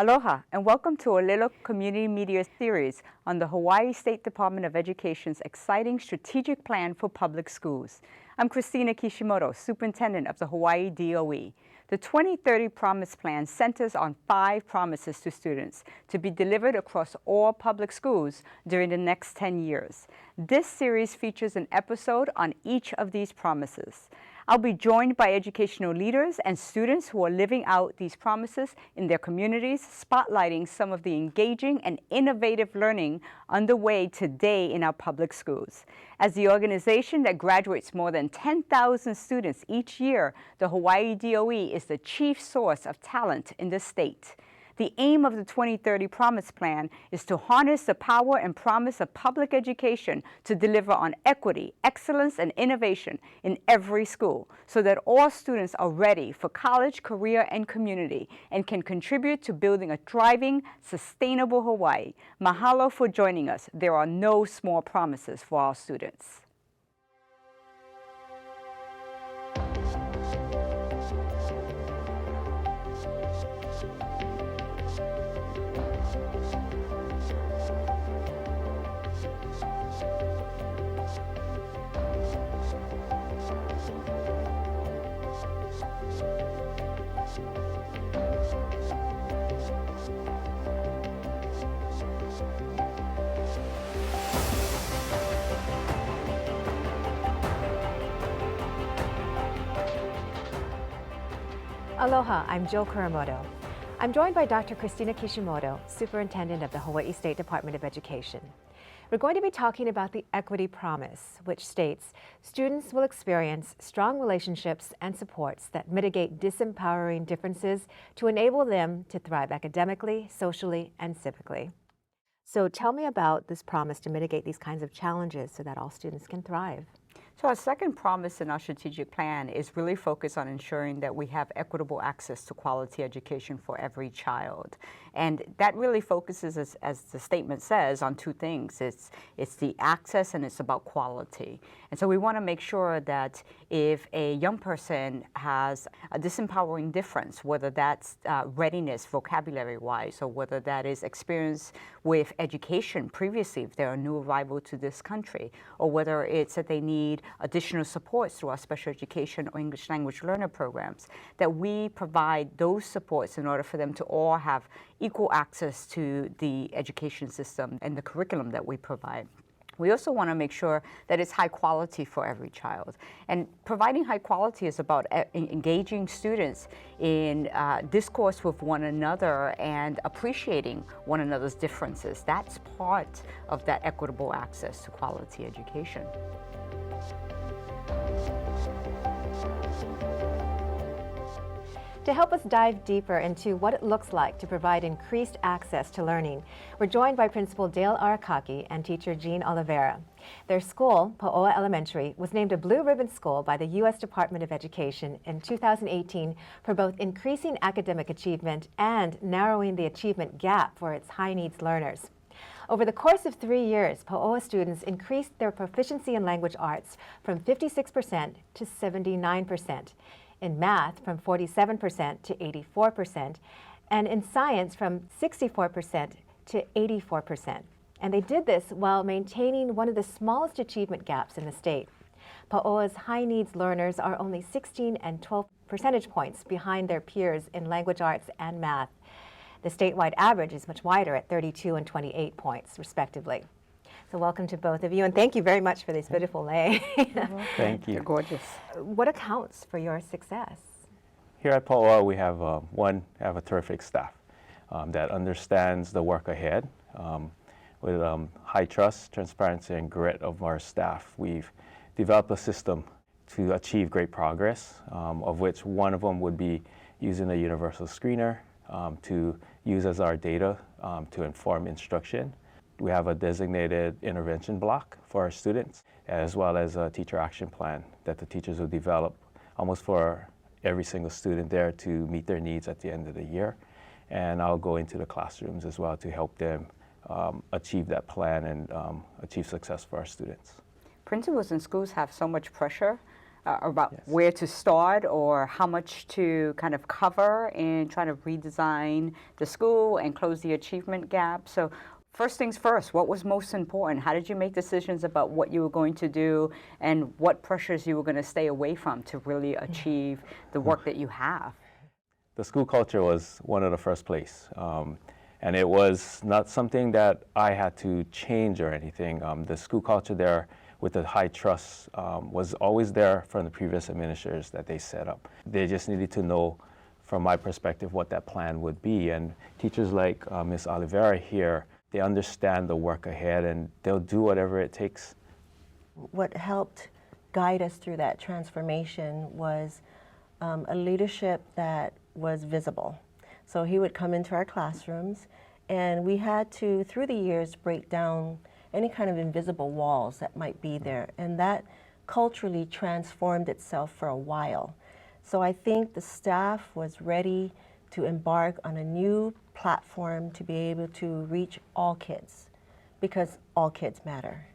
Aloha, and welcome to Olelo Community Media Series on the Hawaii State Department of Education's exciting strategic plan for public schools. I'm Christina Kishimoto, Superintendent of the Hawaii DOE. The 2030 Promise Plan centers on 5 promises to students to be delivered across all public schools during the next 10 years. This series features an episode on each of these promises. I'll be joined by educational leaders and students who are living out these promises in their communities, spotlighting some of the engaging and innovative learning underway today in our public schools. As the organization that graduates more than 10,000 students each year, the Hawaii DOE is the chief source of talent in the state. The aim of the 2030 Promise Plan is to harness the power and promise of public education to deliver on equity, excellence, and innovation in every school so that all students are ready for college, career, and community and can contribute to building a thriving, sustainable Hawaii. Mahalo for joining us. There are no small promises for our students. Aloha, I'm Jill Kuramoto. I'm joined by Dr. Christina Kishimoto, Superintendent of the Hawaii State Department of Education. We're going to be talking about the Equity Promise, which states students will experience strong relationships and supports that mitigate disempowering differences to enable them to thrive academically, socially, and civically. So tell me about this promise to mitigate these kinds of challenges so that all students can thrive. So our second promise in our strategic plan is really focused on ensuring that we have equitable access to quality education for every child. And that really focuses, as the statement says, on 2 things. It's the access and it's about quality. And so we want to make sure that if a young person has a disempowering difference, whether that's readiness vocabulary-wise or whether that is experience with education previously, if they're a new arrival to this country, or whether it's that they need additional supports through our special education or English language learner programs, that we provide those supports in order for them to all have equal access to the education system and the curriculum that we provide. We also want to make sure that it's high quality for every child. And providing high quality is about engaging students in discourse with one another and appreciating one another's differences. That's part of that equitable access to quality education. To help us dive deeper into what it looks like to provide increased access to learning, we're joined by Principal Dale Arakaki and teacher Jeanne Oliveira. Their school, Pauoa Elementary, was named a Blue Ribbon School by the U.S. Department of Education in 2018 for both increasing academic achievement and narrowing the achievement gap for its high-needs learners. Over the course of 3 years, Pauoa students increased their proficiency in language arts from 56% to 79%. In math from 47% to 84%, and in science from 64% to 84%. And they did this while maintaining one of the smallest achievement gaps in the state. Pauoa's high-needs learners are only 16 and 12 percentage points behind their peers in language arts and math. The statewide average is much wider at 32 and 28 points, respectively. So welcome to both of you, and thank you very much for this beautiful lei. Thank you. They're gorgeous. What accounts for your success? Here at Pauoa, we have a terrific staff that understands the work ahead. With high trust, transparency, and grit of our staff, we've developed a system to achieve great progress, of which one of them would be using a universal screener to use as our data to inform instruction. We have a designated intervention block for our students, as well as a teacher action plan that the teachers will develop almost for every single student there to meet their needs at the end of the year. And I'll go into the classrooms as well to help them achieve that plan and achieve success for our students. Principals in schools have so much pressure about Yes. where to start or how much to kind of cover in trying to redesign the school and close the achievement gap. So first things first, what was most important? How did you make decisions about what you were going to do and what pressures you were going to stay away from to really achieve the work that you have? The school culture was one of the first place. And it was not something that I had to change or anything. The school culture there with the high trust was always there from the previous administrators that they set up. They just needed to know, from my perspective, what that plan would be. And teachers like Ms. Oliveira here, they understand the work ahead and they'll do whatever it takes. What helped guide us through that transformation was a leadership that was visible. So he would come into our classrooms and we had to, through the years, break down any kind of invisible walls that might be there. And that culturally transformed itself for a while. So I think the staff was ready to embark on a new platform to be able to reach all kids, because all kids matter.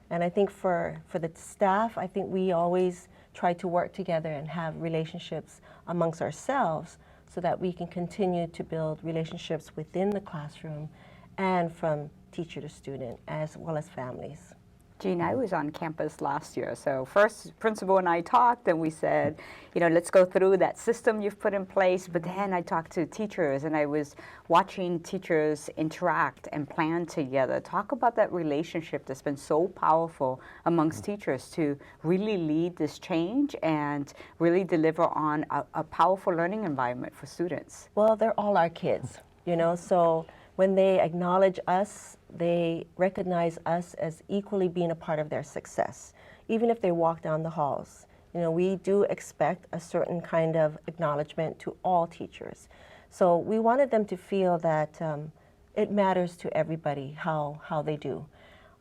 And I think for the staff, I think we always try to work together and have relationships amongst ourselves so that we can continue to build relationships within the classroom and from teacher to student, as well as families. Jeanne, I was on campus last year. So first, principal and I talked and we said, let's go through that system you've put in place. But then I talked to teachers and I was watching teachers interact and plan together. Talk about that relationship that's been so powerful amongst teachers to really lead this change and really deliver on a powerful learning environment for students. Well, they're all our kids, so when they acknowledge us, they recognize us as equally being a part of their success. Even if they walk down the halls, we do expect a certain kind of acknowledgement to all teachers. So we wanted them to feel that it matters to everybody how they do.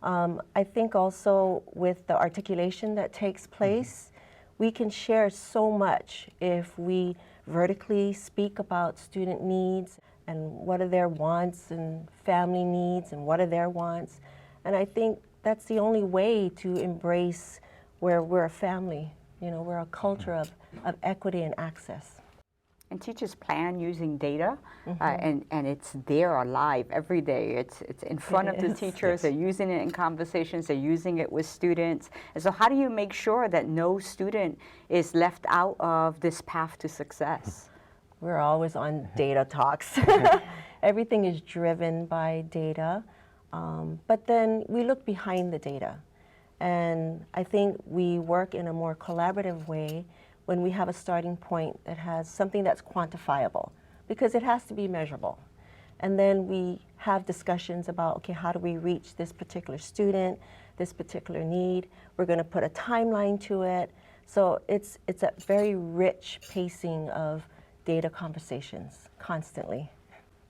I think also with the articulation that takes place, we can share so much if we vertically speak about student needs and what are their wants and family needs and what are their wants. And I think that's the only way to embrace where we're a family, we're a culture of equity and access. And teachers plan using data, and it's there alive every day. It's in front of the teachers. Yes. They're using it in conversations. They're using it with students. And so how do you make sure that no student is left out of this path to success? We're always on data talks. Everything is driven by data, but then we look behind the data. And I think we work in a more collaborative way when we have a starting point that has something that's quantifiable, because it has to be measurable. And then we have discussions about, okay, how do we reach this particular student, this particular need? We're going to put a timeline to it. So it's a very rich pacing of data conversations constantly.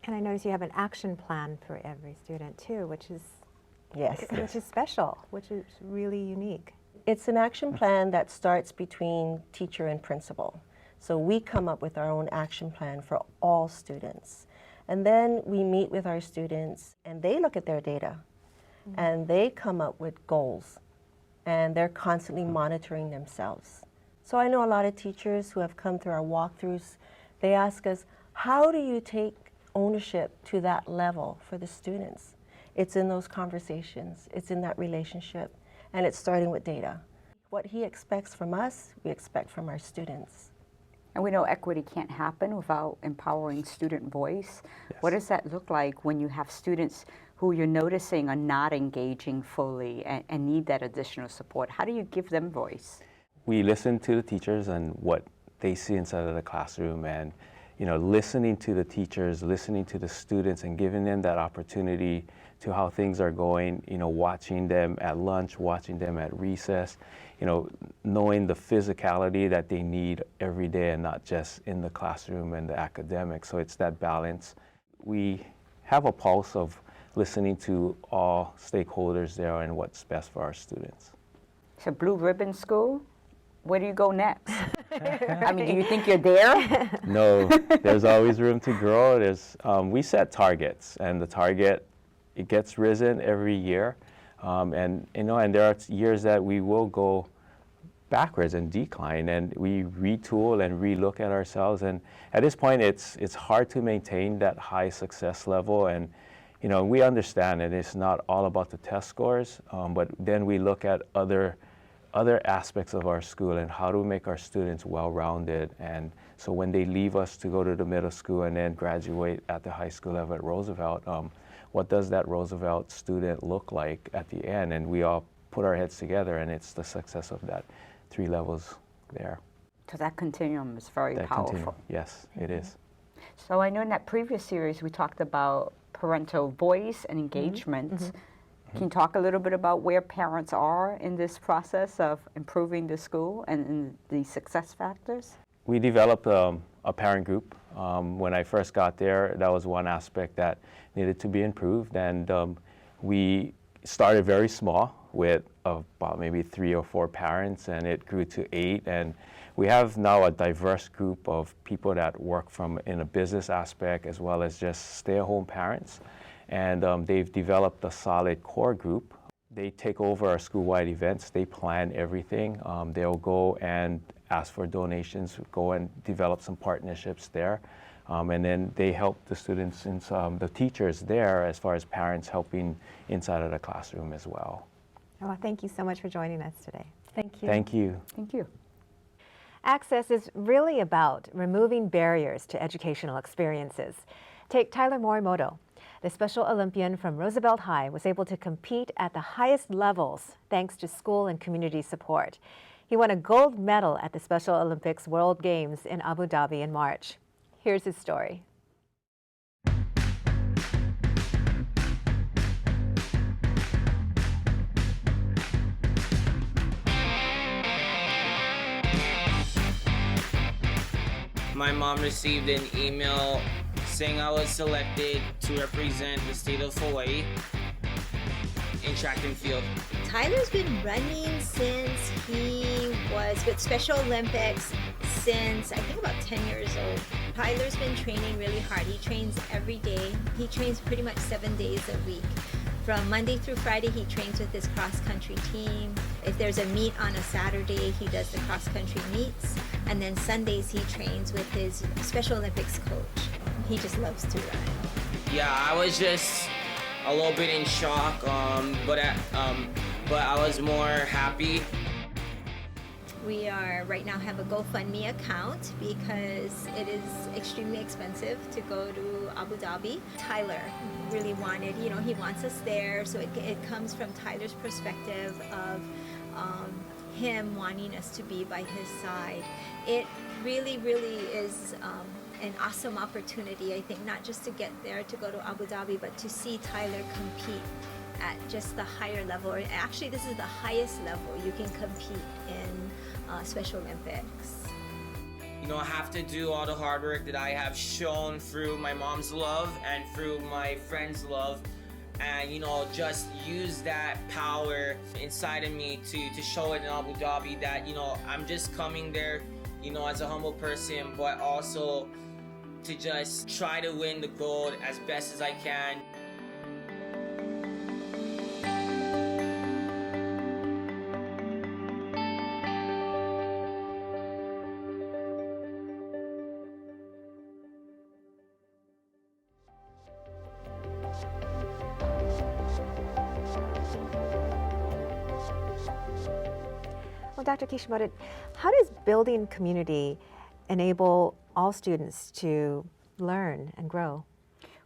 And I notice you have an action plan for every student too, which is Yes. which is special, which is really unique. It's an action plan that starts between teacher and principal. So we come up with our own action plan for all students. And then we meet with our students and they look at their data and they come up with goals and they're constantly monitoring themselves. So I know a lot of teachers who have come through our walkthroughs, they ask us, how do you take ownership to that level for the students? It's in those conversations, it's in that relationship, and it's starting with data. What he expects from us, we expect from our students. And we know equity can't happen without empowering student voice. Yes. What does that look like when you have students who you're noticing are not engaging fully and need that additional support? How do you give them voice? We listen to the teachers and what they see inside of the classroom, and listening to the teachers, listening to the students and giving them that opportunity to how things are going, watching them at lunch, watching them at recess, knowing the physicality that they need every day and not just in the classroom and the academics. So it's that balance. We have a pulse of listening to all stakeholders there and what's best for our students. So Blue Ribbon School, where do you go next? I mean, do you think you're there? No, there's always room to grow. We set targets, and the target, it gets risen every year. And there are years that we will go backwards and decline, and we retool and relook at ourselves. And at this point, it's hard to maintain that high success level. And we understand that it's not all about the test scores, but then we look at other aspects of our school and how to make our students well-rounded. And so when they leave us to go to the middle school and then graduate at the high school level at Roosevelt, what does that Roosevelt student look like at the end? And we all put our heads together, and it's the success of that 3 levels there. So that continuum is very powerful. Continuum. Yes, it is. So I know in that previous series we talked about parental voice and engagement. Can you talk a little bit about where parents are in this process of improving the school and the success factors? We developed a parent group. When I first got there, that was one aspect that needed to be improved, and we started very small with about maybe 3 or 4 parents, and it grew to 8, and we have now a diverse group of people that work in a business aspect as well as just stay-at-home parents, and they've developed a solid core group. They take over our school-wide events. They plan everything. They'll go and ask for donations, go and develop some partnerships there. And then they help the students and the teachers there as far as parents helping inside of the classroom as well. Well, thank you so much for joining us today. Thank you. Thank you. Thank you. Access is really about removing barriers to educational experiences. Take Tyler Morimoto. The Special Olympian from Roosevelt High was able to compete at the highest levels thanks to school and community support. He won a gold medal at the Special Olympics World Games in Abu Dhabi in March. Here's his story. My mom received an email saying I was selected to represent the state of Hawaii in track and field. Tyler's been running since he was with Special Olympics since I think about 10 years old. Tyler's been training really hard. He trains every day. He trains pretty much 7 days a week. From Monday through Friday, he trains with his cross-country team. If there's a meet on a Saturday, he does the cross-country meets. And then Sundays, he trains with his Special Olympics coach. He just loves to run. Yeah, I was just a little bit in shock, but I was more happy. We are right now have a GoFundMe account because it is extremely expensive to go to Abu Dhabi. Tyler really wanted, he wants us there, so it comes from Tyler's perspective of him wanting us to be by his side. It really, really is an awesome opportunity, I think, not just to get there to go to Abu Dhabi, but to see Tyler compete at just the higher level. Or actually, this is the highest level you can compete in Special Olympics. I have to do all the hard work that I have shown through my mom's love and through my friends' love, and just use that power inside of me to show it in Abu Dhabi that I'm just coming there as a humble person, but also to just try to win the gold as best as I can. Well, Dr. Kishimoto, how does building community enable all students to learn and grow?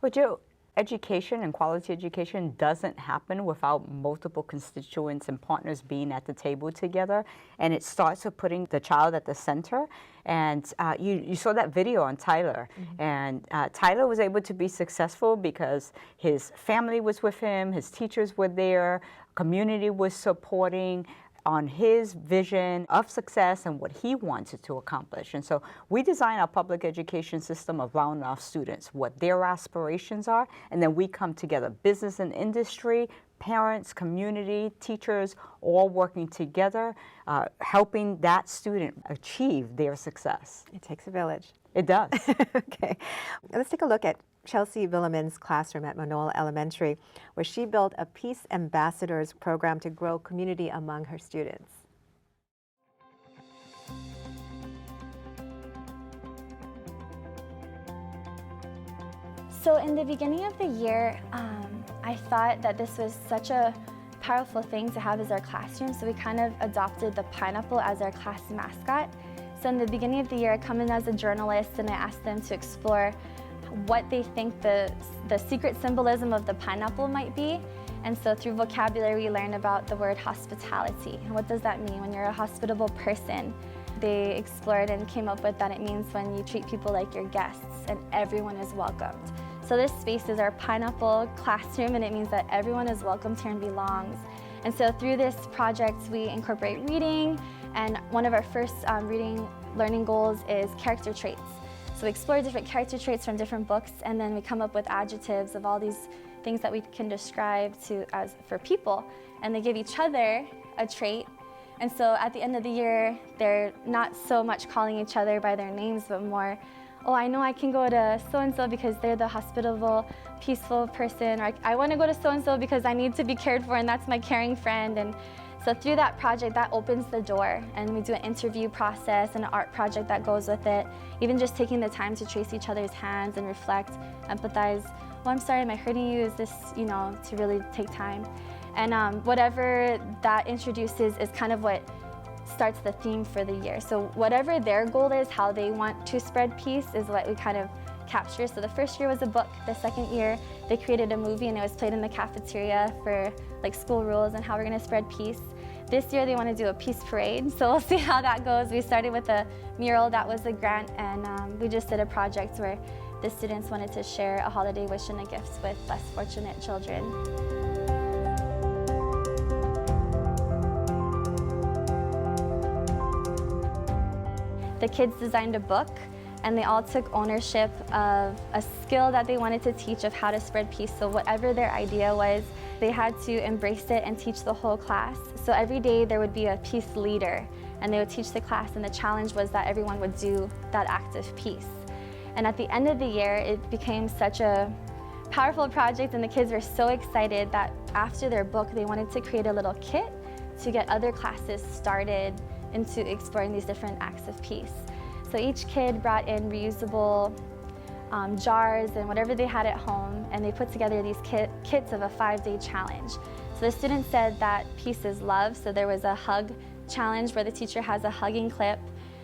Well, Joe, education and quality education doesn't happen without multiple constituents and partners being at the table together. And it starts with putting the child at the center. And you saw that video on Tyler. Mm-hmm. And Tyler was able to be successful because his family was with him, his teachers were there, community was supporting on his vision of success and what he wanted to accomplish. And so we design our public education system around our students, what their aspirations are, and then we come together, business and industry, parents, community, teachers, all working together, helping that student achieve their success. It takes a village. It does. Okay. Let's take a look at Chelsea Villiman's classroom at Manoa Elementary, where she built a Peace Ambassadors program to grow community among her students. So in the beginning of the year, I thought that this was such a powerful thing to have as our classroom, so we kind of adopted the pineapple as our class mascot. So in the beginning of the year, I come in as a journalist and I asked them to explore what they think the secret symbolism of the pineapple might be. And so through vocabulary, we learn about the word hospitality. And what does that mean when you're a hospitable person? They explored and came up with that it means when you treat people like your guests and everyone is welcomed. So this space is our pineapple classroom, and it means that everyone is welcomed here and belongs. And so through this project, we incorporate reading, and one of our first reading learning goals is character traits. So we explore different character traits from different books, and then we come up with adjectives of all these things that we can describe for people, and they give each other a trait. And so at the end of the year, they're not so much calling each other by their names, but more, oh, I know I can go to so-and-so because they're the hospitable, peaceful person, or I want to go to so-and-so because I need to be cared for and that's my caring friend. And so through that project, that opens the door, and we do an interview process and an art project that goes with it. Even just taking the time to trace each other's hands and reflect, empathize. Oh, I'm sorry, am I hurting you? Is this, to really take time. And whatever that introduces is kind of what starts the theme for the year. So whatever their goal is, how they want to spread peace is what we kind of capture. So the first year was a book. The second year, they created a movie and it was played in the cafeteria for like school rules and how we're gonna spread peace. This year they want to do a peace parade, so we'll see how that goes. We started with a mural, that was a grant, and we just did a project where the students wanted to share a holiday wish and a gift with less fortunate children. The kids designed a book, and they all took ownership of a skill that they wanted to teach of how to spread peace. So whatever their idea was, they had to embrace it and teach the whole class. So every day there would be a peace leader, and they would teach the class, and the challenge was that everyone would do that act of peace. And at the end of the year, it became such a powerful project, and the kids were so excited that after their book, they wanted to create a little kit to get other classes started into exploring these different acts of peace. So each kid brought in reusable jars and whatever they had at home, and they put together these kits of a 5-day challenge. So the students said that peace is love, so there was a hug challenge where the teacher has a hugging clip,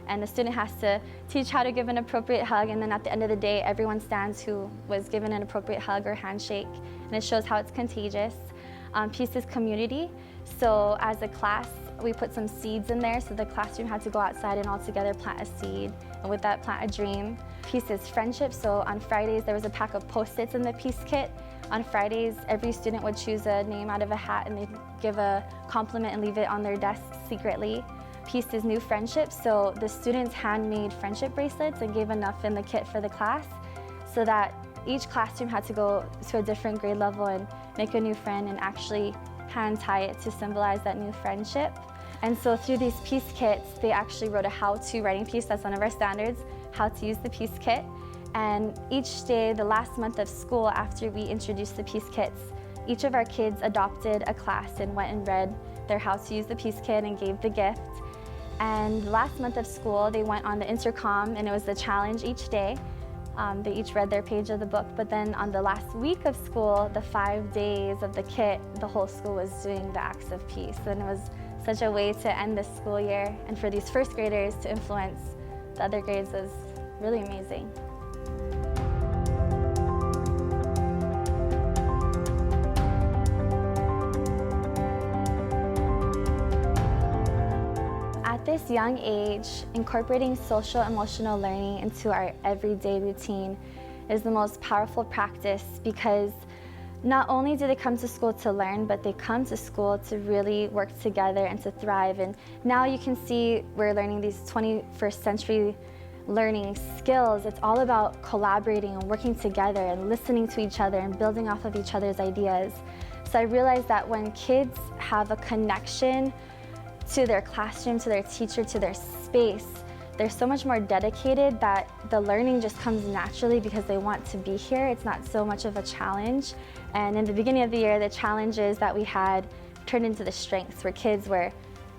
and the student has to teach how to give an appropriate hug, and then at the end of the day, everyone stands who was given an appropriate hug or handshake, and it shows how it's contagious. Peace is community, so as a class, we put some seeds in there, so the classroom had to go outside and all together plant a seed, and with that plant a dream. Peace is friendship, so on Fridays there was a pack of Post-its in the peace kit. On Fridays, every student would choose a name out of a hat and they'd give a compliment and leave it on their desk secretly. Peace is new friendship, so the students handmade friendship bracelets and gave enough in the kit for the class so that each classroom had to go to a different grade level and make a new friend and actually hand tie it to symbolize that new friendship. And so through these peace kits, they actually wrote a how-to writing piece, that's one of our standards, how to use the peace kit. And each day, the last month of school after we introduced the peace kits, each of our kids adopted a class and went and read their how to use the peace kit and gave the gift. And the last month of school, they went on the intercom and it was the challenge each day. They each read their page of the book, but then on the last week of school, the 5 days of the kit, the whole school was doing the acts of peace. And it was such a way to end the school year, and for these first graders to influence the other grades was really amazing. At this young age, incorporating social emotional learning into our everyday routine is the most powerful practice, because not only do they come to school to learn, but they come to school to really work together and to thrive. And now you can see we're learning these 21st century learning skills. It's all about collaborating and working together and listening to each other and building off of each other's ideas. So I realized that when kids have a connection to their classroom, to their teacher, to their space, they're so much more dedicated that the learning just comes naturally because they want to be here. It's not so much of a challenge. And in the beginning of the year, the challenges that we had turned into the strengths, where kids were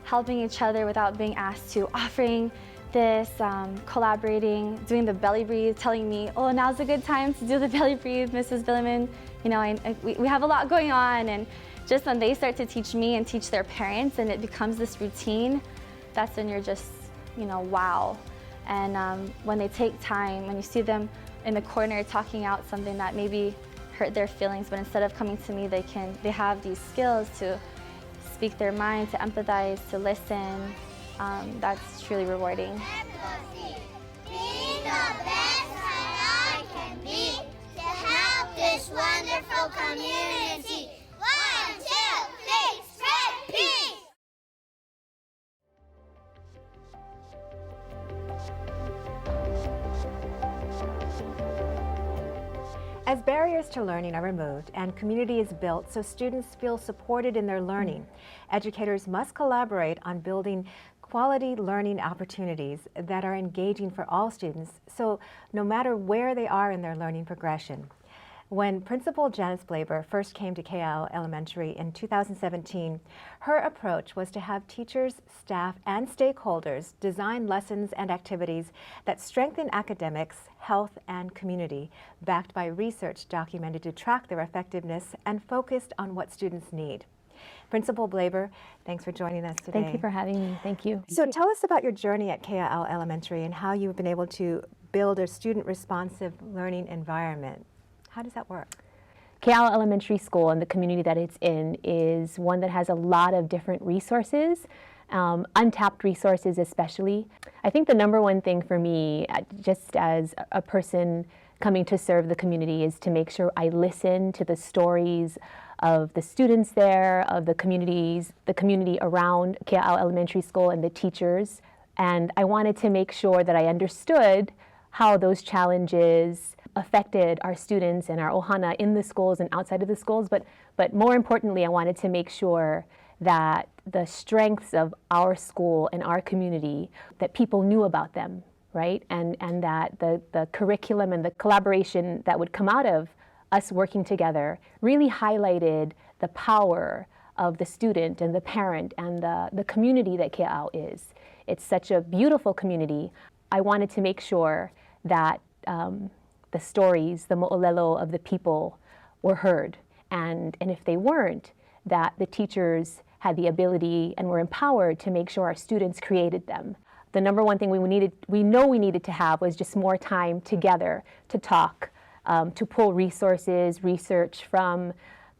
helping each other without being asked to, offering this collaborating, doing the belly breathe, telling me, oh, now's a good time to do the belly breathe, Mrs. Billiman. You know, we have a lot going on, and just when they start to teach me and teach their parents and it becomes this routine, that's when you're just, you know, wow. And when they take time, when you see them in the corner talking out something that maybe hurt their feelings, but instead of coming to me, they have these skills to speak their mind, to empathize, to listen. That's truly rewarding. Empathy, being the best that I can be to help this wonderful community. 1, 2, 3, spread peace! As barriers to learning are removed and community is built so students feel supported in their learning, educators must collaborate on building quality learning opportunities that are engaging for all students, so no matter where they are in their learning progression. When Principal Janice Blaber first came to KL Elementary in 2017, her approach was to have teachers, staff, and stakeholders design lessons and activities that strengthen academics, health, and community, backed by research documented to track their effectiveness and focused on what students need. Principal Blaber, thanks for joining us today. Thank you for having me. Thank you. So tell us about your journey at KL Elementary and how you've been able to build a student-responsive learning environment. How does that work? KL Elementary School and the community that it's in is one that has a lot of different resources, untapped resources especially. I think the number one thing for me, just as a person coming to serve the community, is to make sure I listen to the stories of the students there, of the community around KL Elementary School and the teachers. And I wanted to make sure that I understood how those challenges affected our students and our ohana in the schools and outside of the schools, but more importantly, I wanted to make sure that the strengths of our school and our community, that people knew about them, right? And that the curriculum and the collaboration that would come out of us working together really highlighted the power of the student and the parent and the community that KL is. It's such a beautiful community. I wanted to make sure that the stories, the mo'olelo of the people were heard. And if they weren't, that the teachers had the ability and were empowered to make sure our students created them. The number one thing we needed to have was just more time together to talk, to pull resources, research from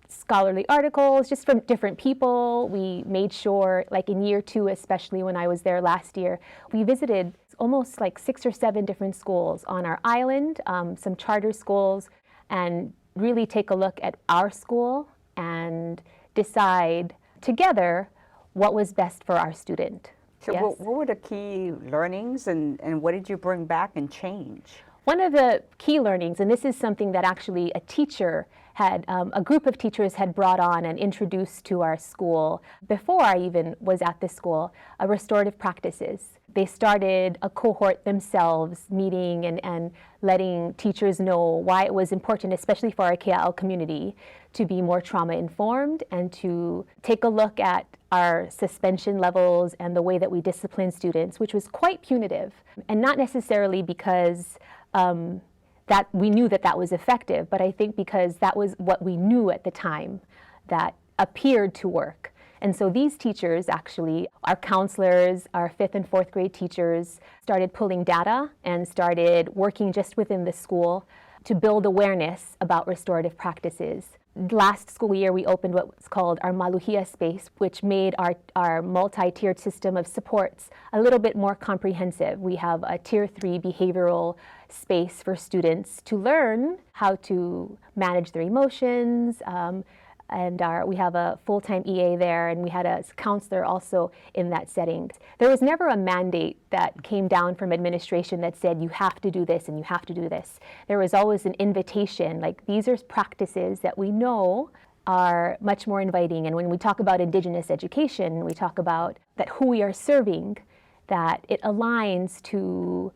scholarly articles, just from different people. We made sure, like in year 2, especially when I was there last year, we visited almost like 6 or 7 different schools on our island, some charter schools, and really take a look at our school and decide together what was best for our student. So Yes. what were the key learnings and what did you bring back and change? One of the key learnings, and this is something that actually a teacher had, a group of teachers had brought on and introduced to our school before I even was at the school, restorative practices. They started a cohort themselves, meeting and letting teachers know why it was important, especially for our KL community, to be more trauma informed and to take a look at our suspension levels and the way that we discipline students, which was quite punitive, and not necessarily because that we knew that was effective, but I think because that was what we knew at the time that appeared to work. And so these teachers, actually, our counselors, our 5th and 4th grade teachers, started pulling data and started working just within the school to build awareness about restorative practices. Last school year, we opened what's called our Maluhia space, which made our multi-tiered system of supports a little bit more comprehensive. We have a Tier 3 behavioral space for students to learn how to manage their emotions, and we have a full-time EA there, and we had a counselor also in that setting. There was never a mandate that came down from administration that said you have to do this and you have to do this. There was always an invitation, like these are practices that we know are much more inviting. And when we talk about Indigenous education, we talk about that who we are serving, that it aligns to,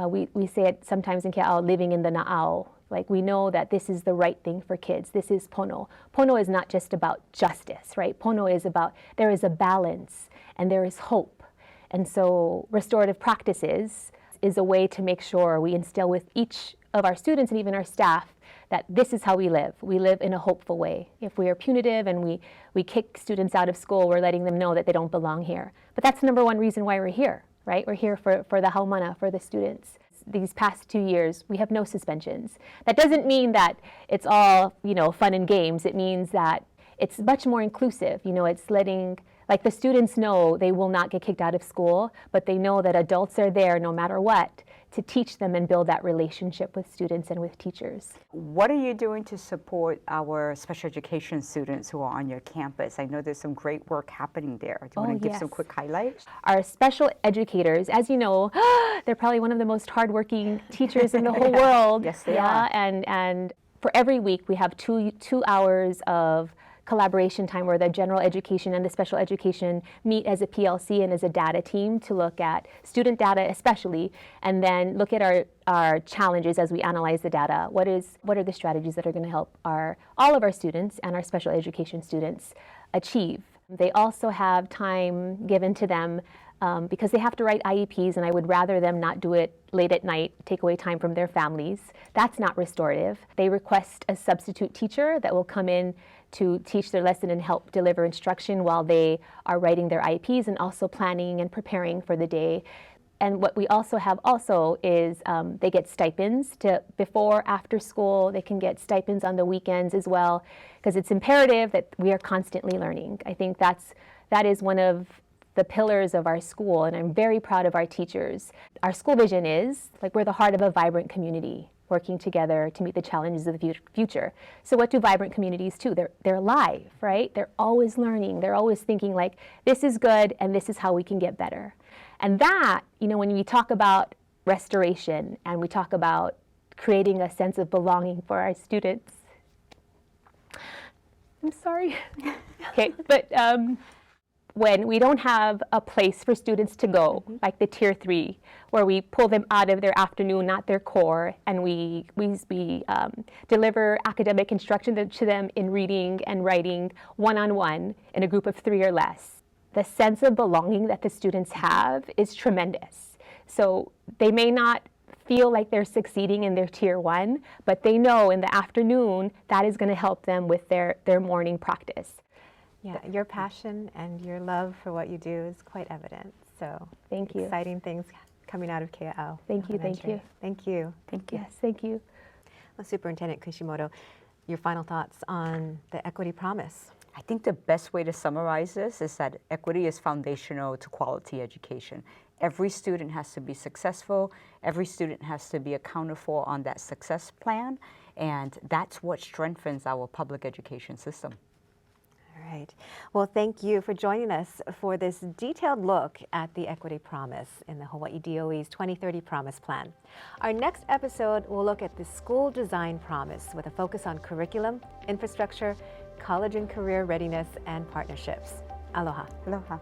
we say it sometimes in Kea'au, living in the na'au. Like we know that this is the right thing for kids. This is pono. Pono is not just about justice, right? Pono is about, there is a balance and there is hope. And so restorative practices is a way to make sure we instill with each of our students and even our staff that this is how we live. We live in a hopeful way. If we are punitive and we kick students out of school, we're letting them know that they don't belong here. But that's the number one reason why we're here, right? We're here for the haumana, for the students. These past 2 years, we have no suspensions. That doesn't mean that it's all, fun and games. It means that it's much more inclusive. It's letting, like, the students know they will not get kicked out of school, but they know that adults are there no matter what to teach them and build that relationship with students and with teachers. What are you doing to support our special education students who are on your campus? I know there's some great work happening there. Do you want to give some quick highlights? Our special educators, as you know, they're probably one of the most hardworking teachers in the whole world. Yes, they are. And for every week, we have two hours of collaboration time where the general education and the special education meet as a PLC and as a data team to look at student data especially, and then look at our challenges as we analyze the data. What are the strategies that are going to help all of our students and our special education students achieve? They also have time given to them because they have to write IEPs, and I would rather them not do it late at night, take away time from their families. That's not restorative. They request a substitute teacher that will come in to teach their lesson and help deliver instruction while they are writing their IEPs and also planning and preparing for the day. And what we also have is they get stipends before, after school. They can get stipends on the weekends as well, because it's imperative that we are constantly learning. I think that is one of the pillars of our school, and I'm very proud of our teachers. Our school vision is, we're the heart of a vibrant community, working together to meet the challenges of the future. So what do vibrant communities do? They're alive, right? They're always learning. They're always thinking this is good and this is how we can get better. And that, when we talk about restoration and we talk about creating a sense of belonging for our students, I'm sorry. Okay, but when we don't have a place for students to go, like the Tier 3, where we pull them out of their afternoon, not their core, and we deliver academic instruction to them in reading and writing one-on-one in a group of 3 or less. The sense of belonging that the students have is tremendous. So they may not feel like they're succeeding in their Tier 1, but they know in the afternoon that is going to help them with their morning practice. Yeah, your passion and your love for what you do is quite evident. So thank you. Exciting things coming out of KO. Thank you, thank you. Thank you. Thank you. Yes, thank you. Well, Superintendent Kishimoto, your final thoughts on the equity promise. I think the best way to summarize this is that equity is foundational to quality education. Every student has to be successful. Every student has to be accounted for on that success plan. And that's what strengthens our public education system. All right. Well, thank you for joining us for this detailed look at the equity promise in the Hawaii DOE's 2030 Promise Plan. Our next episode will look at the school design promise with a focus on curriculum, infrastructure, college and career readiness, and partnerships. Aloha. Aloha.